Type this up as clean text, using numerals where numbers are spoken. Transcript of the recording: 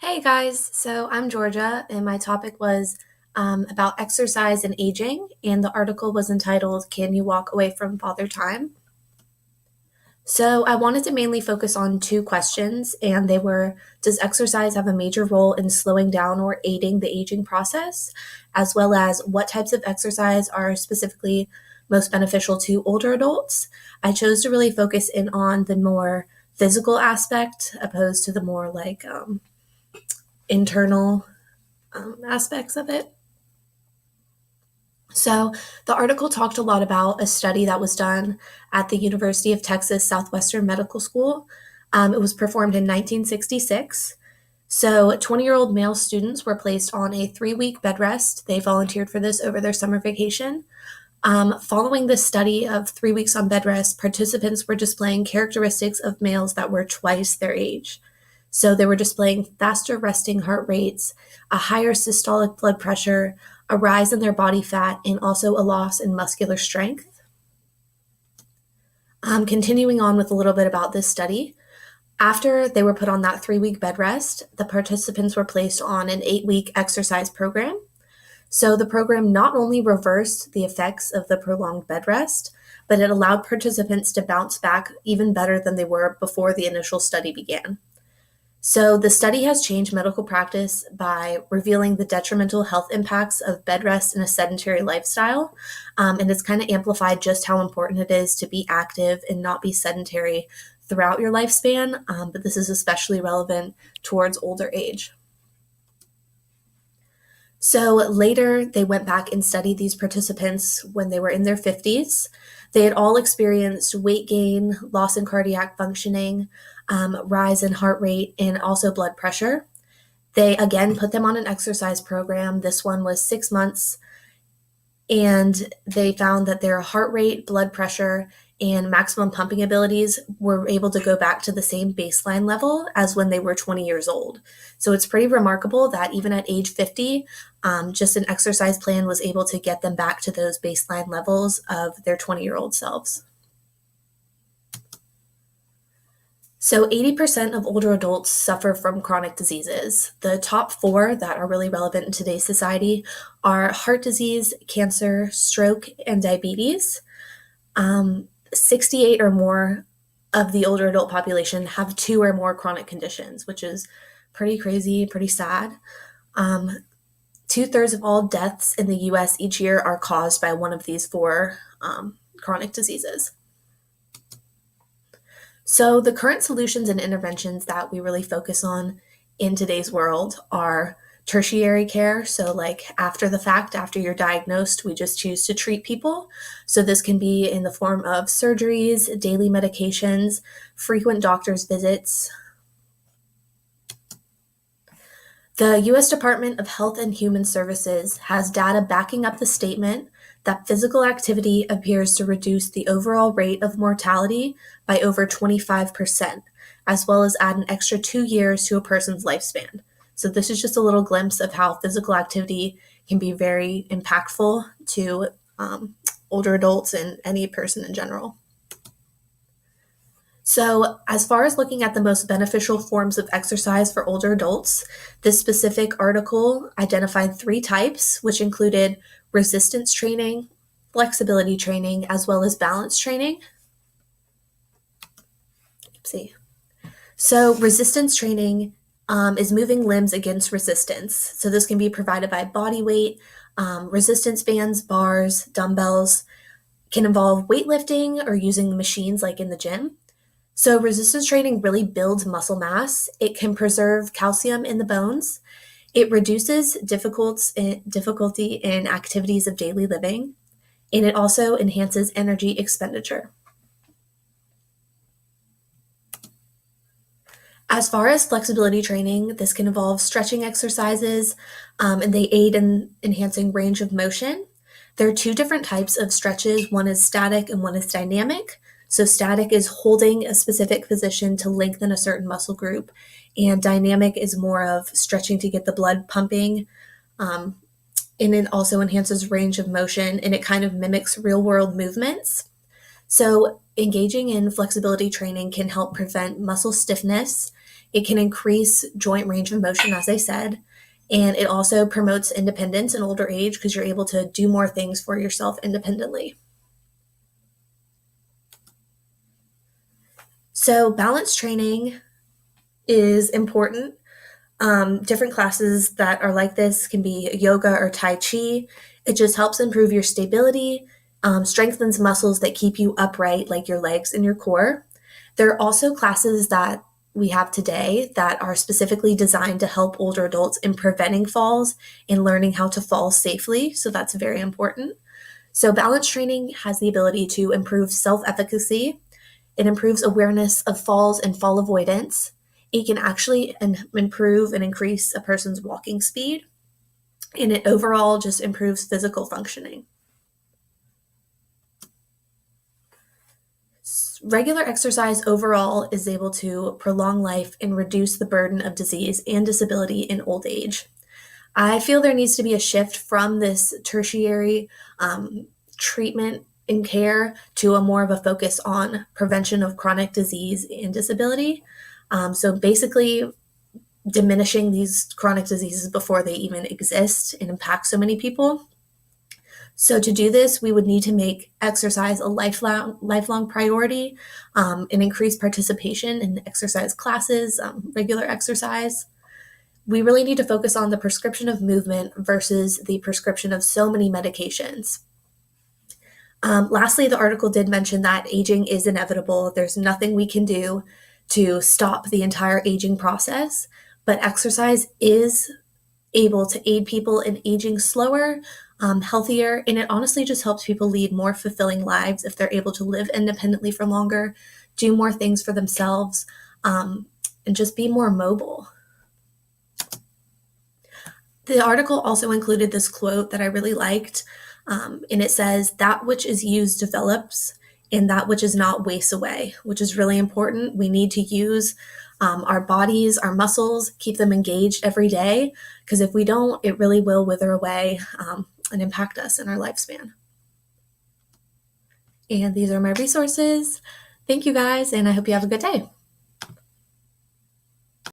Hey guys, so I'm Georgia, and my topic was about exercise and aging, and the article was entitled Can You Walk Away from Father Time? So I wanted to mainly focus on two questions, and they were Does exercise have a major role in slowing down or aiding the aging process? As well as what types of exercise are specifically most beneficial to older adults? I chose to really focus in on the more physical aspect opposed to the more internal aspects of it. So, the article talked a lot about a study that was done at the University of Texas Southwestern Medical School. It was performed in 1966. So, 20-year-old male students were placed on a 3 week bed rest. They volunteered for this over their summer vacation. Following this study of 3 weeks on bed rest, participants were displaying characteristics of males that were twice their age. So they were displaying faster resting heart rates, a higher systolic blood pressure, a rise in their body fat, and also a loss in muscular strength. Continuing on with a little bit about this study, after they were put on that 3 week bed rest, the participants were placed on an 8 week exercise program. So the program not only reversed the effects of the prolonged bed rest, but it allowed participants to bounce back even better than they were before the initial study began. So, the study has changed medical practice by revealing the detrimental health impacts of bed rest in a sedentary lifestyle. And it's kind of amplified just how important it is to be active and not be sedentary throughout your lifespan. But this is especially relevant towards older age. So later, they went back and studied these participants when they were in their 50s. They had all experienced weight gain, loss in cardiac functioning, rise in heart rate, and also blood pressure. They again put them on an exercise program. This one was 6 months, and they found that their heart rate, blood pressure, and maximum pumping abilities were able to go back to the same baseline level as when they were 20 years old. So it's pretty remarkable that even at age 50, just an exercise plan was able to get them back to those baseline levels of their 20-year-old selves. So, 80% of older adults suffer from chronic diseases. The top four that are really relevant in today's society are heart disease, cancer, stroke, and diabetes. 68 or more of the older adult population have two or more chronic conditions, which is pretty crazy, pretty sad. Um, Two-thirds of all deaths in the US each year are caused by one of these four chronic diseases. So, the current solutions and interventions that we really focus on in today's world are tertiary care. So, like after the fact, after you're diagnosed, we just choose to treat people. So, this can be in the form of surgeries, daily medications, frequent doctor's visits. The US Department of Health and Human Services has data backing up the statement that physical activity appears to reduce the overall rate of mortality by over 25%, as well as add an extra 2 years to a person's lifespan. So, this is just a little glimpse of how physical activity can be very impactful to older adults and any person in general. So, as far as looking at the most beneficial forms of exercise for older adults, this specific article identified three types, which included resistance training, flexibility training, as well as balance training. See. So, resistance training is moving limbs against resistance. So, this can be provided by body weight, resistance bands, bars, dumbbells, can involve weightlifting or using machines like in the gym. So, resistance training really builds muscle mass. It can preserve calcium in the bones. It reduces difficulty in activities of daily living, and it also enhances energy expenditure. As far as flexibility training, this can involve stretching exercises, and they aid in enhancing range of motion. There are two different types of stretches. One is static and one is dynamic. So, static is holding a specific position to lengthen a certain muscle group, and dynamic is more of stretching to get the blood pumping. Um, and it also enhances range of motion, and it kind of mimics real world movements. So, engaging in flexibility training can help prevent muscle stiffness. It can increase joint range of motion, as I said, and it also promotes independence in older age because you're able to do more things for yourself independently. So, balance training is important. Different classes that are like this can be yoga or Tai Chi. It just helps improve your stability, strengthens muscles that keep you upright, like your legs and your core. There are also classes that we have today that are specifically designed to help older adults in preventing falls and learning how to fall safely. So that's very important. So, balance training has the ability to improve self efficacy. It improves awareness of falls and fall avoidance. It can actually improve and increase a person's walking speed. And it overall just improves physical functioning. Regular exercise overall is able to prolong life and reduce the burden of disease and disability in old age. I feel there needs to be a shift from this tertiary treatment and care to a more of a focus on prevention of chronic disease and disability. So basically, diminishing these chronic diseases before they even exist and impact so many people. So to do this, we would need to make exercise a lifelong priority, and increase participation in exercise classes, regular exercise. We really need to focus on the prescription of movement versus the prescription of so many medications. Lastly, the article did mention that aging is inevitable. There's nothing we can do to stop the entire aging process, but exercise is able to aid people in aging slower, healthier, and it honestly just helps people lead more fulfilling lives if they're able to live independently for longer, do more things for themselves, and just be more mobile. The article also included this quote that I really liked, and it says, "That which is used develops, and that which is not wastes away," which is really important. We need to use our bodies, our muscles, keep them engaged every day, because if we don't, it really will wither away and impact us in our lifespan. And these are my resources. Thank you guys, and I hope you have a good day.